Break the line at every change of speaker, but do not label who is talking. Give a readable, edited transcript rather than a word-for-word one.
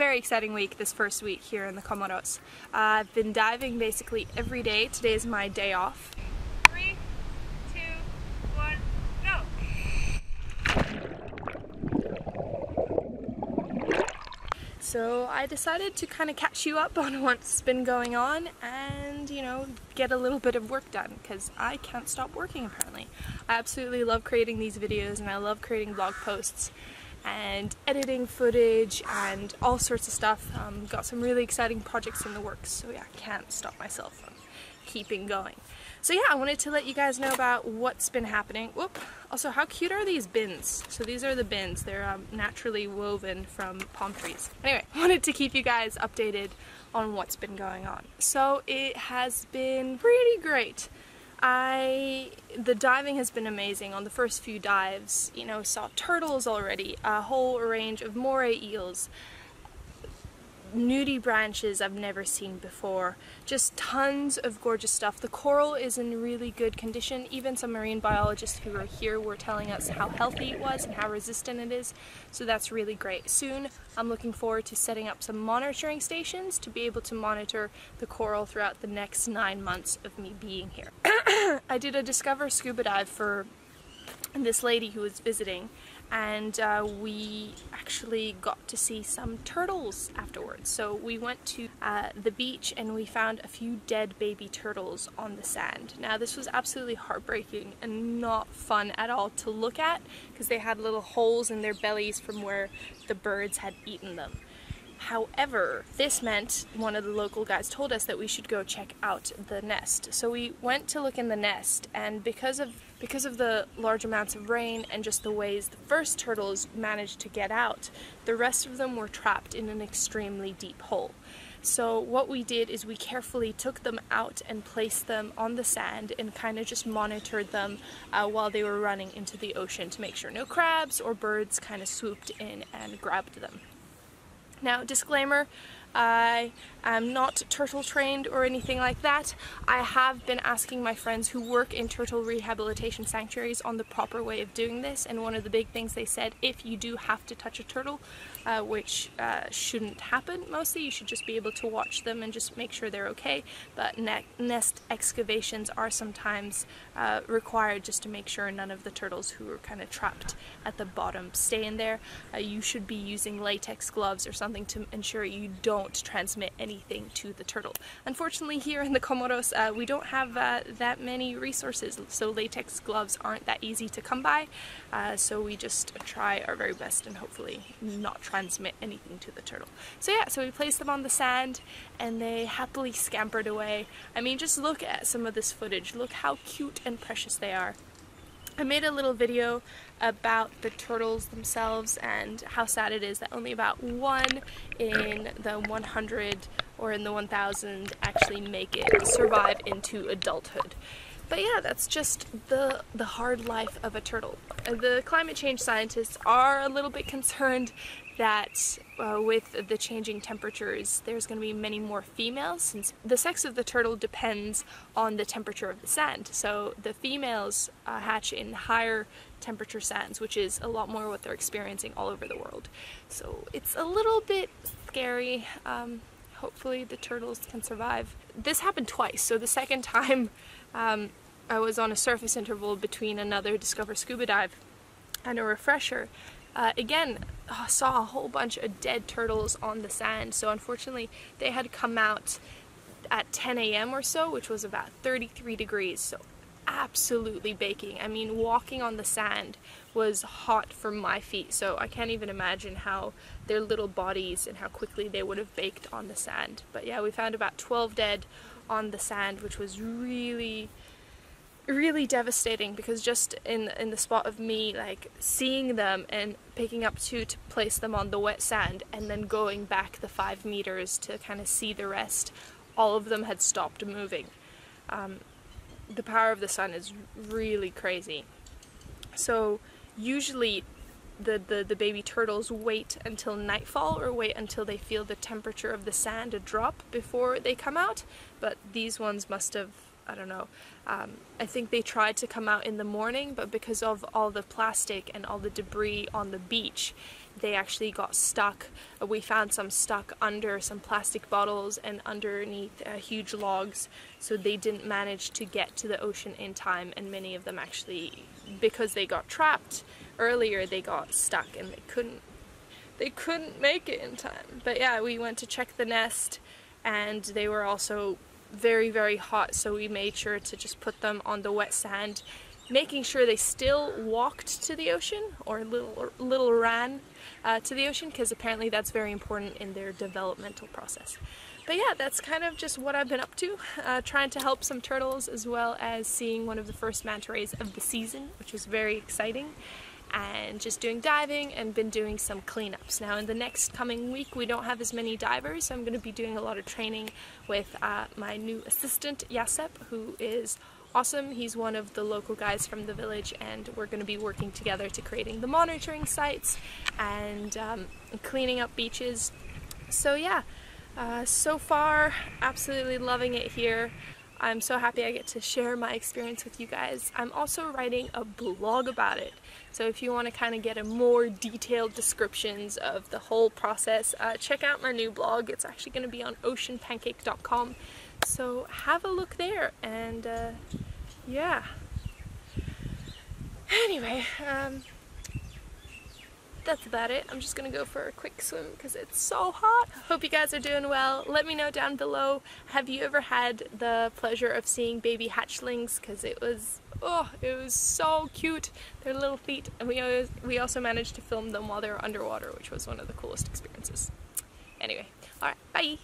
very exciting week, this first week here in the Comoros. I've been diving basically every day. Today is my day off. 3, 2, 1, go! So I decided to kind of catch you up on what's been going on and, you know, get a little bit of work done because I can't stop working apparently. I absolutely love creating these videos and I love creating blog posts and editing footage and all sorts of stuff. Got some really exciting projects in the works, so yeah, I can't stop myself from keeping going. So yeah, I wanted to let you guys know about what's been happening. Whoop! Also, how cute are these bins? So these are the bins. They're naturally woven from palm trees. Anyway, I wanted to keep you guys updated on what's been going on. So it has been pretty great. The diving has been amazing. On the first few dives, you know, saw turtles already, a whole range of moray eels, nudie branches I've never seen before, just tons of gorgeous stuff. The coral is in really good condition. Even some marine biologists who were here were telling us how healthy it was and how resistant it is, so that's really great. Soon I'm looking forward to setting up some monitoring stations to be able to monitor the coral throughout the next 9 months of me being here. I did a Discover scuba dive for this lady who was visiting, and we actually got to see some turtles afterwards. So we went to the beach and we found a few dead baby turtles on the sand. Now this was absolutely heartbreaking and not fun at all to look at because they had little holes in their bellies from where the birds had eaten them. However, this meant one of the local guys told us that we should go check out the nest. So we went to look in the nest, and because of the large amounts of rain and just the ways the first turtles managed to get out, the rest of them were trapped in an extremely deep hole. So what we did is we carefully took them out and placed them on the sand and kind of just monitored them while they were running into the ocean to make sure no crabs or birds kind of swooped in and grabbed them. Now, disclaimer, I am not turtle trained or anything like that. I have been asking my friends who work in turtle rehabilitation sanctuaries on the proper way of doing this, and one of the big things they said, if you do have to touch a turtle, which shouldn't happen mostly, you should just be able to watch them and just make sure they're okay, but nest excavations are sometimes required just to make sure none of the turtles who are kind of trapped at the bottom stay in there. You should be using latex gloves or something to ensure you don't transmit anything to the turtle. Unfortunately, here in the Comoros, we don't have that many resources, so latex gloves aren't that easy to come by, so we just try our very best and hopefully not transmit anything to the turtle. So yeah, so we placed them on the sand and they happily scampered away. I mean, just look at some of this footage. Look how cute and precious they are. I made a little video about the turtles themselves and how sad it is that only about 1 in the 100 or in the 1000 actually survive into adulthood. But yeah, that's just the hard life of a turtle. The climate change scientists are a little bit concerned that with the changing temperatures there's going to be many more females, since the sex of the turtle depends on the temperature of the sand. So the females hatch in higher temperature sands, which is a lot more what they're experiencing all over the world. So it's a little bit scary. Hopefully the turtles can survive. This happened twice, so the second time I was on a surface interval between another Discover scuba dive and a refresher. Again, saw a whole bunch of dead turtles on the sand, so unfortunately they had come out at 10 a.m. or so, which was about 33 degrees, so absolutely baking. I mean, walking on the sand was hot for my feet, so I can't even imagine how their little bodies and how quickly they would have baked on the sand. But yeah, we found about 12 dead on the sand, which was really devastating, because just in the spot of me like seeing them and picking up 2 to place them on the wet sand and then going back the 5 meters to kind of see the rest, all of them had stopped moving. The power of the sun is really crazy. So usually the baby turtles wait until nightfall or wait until they feel the temperature of the sand drop before they come out, but these ones must have, I don't know, I think they tried to come out in the morning, but because of all the plastic and all the debris on the beach, they actually got stuck. We found some stuck under some plastic bottles and underneath huge logs, so they didn't manage to get to the ocean in time, and many of them actually, because they got trapped earlier, they got stuck and they couldn't make it in time. But yeah, we went to check the nest, and they were also very, very hot, so we made sure to just put them on the wet sand, making sure they still walked to the ocean, or little ran to the ocean, because apparently that's very important in their developmental process. But yeah, that's kind of just what I've been up to, trying to help some turtles, as well as seeing one of the first manta rays of the season, which was very exciting, and just doing diving and been doing some cleanups. Now in the next coming week we don't have as many divers, so I'm going to be doing a lot of training with my new assistant Yasep, who is awesome. He's one of the local guys from the village, and we're going to be working together to creating the monitoring sites and cleaning up beaches. So yeah, so far absolutely loving it here. I'm so happy I get to share my experience with you guys. I'm also writing a blog about it, so if you want to kind of get a more detailed descriptions of the whole process, check out my new blog. It's actually going to be on oceanpancake.com, so have a look there. And yeah, anyway, that's about it. I'm just gonna go for a quick swim because it's so hot. Hope you guys are doing well. Let me know down below, have you ever had the pleasure of seeing baby hatchlings? Because it was so cute, their little feet, and we also managed to film them while they were underwater, which was one of the coolest experiences. Anyway, alright, bye!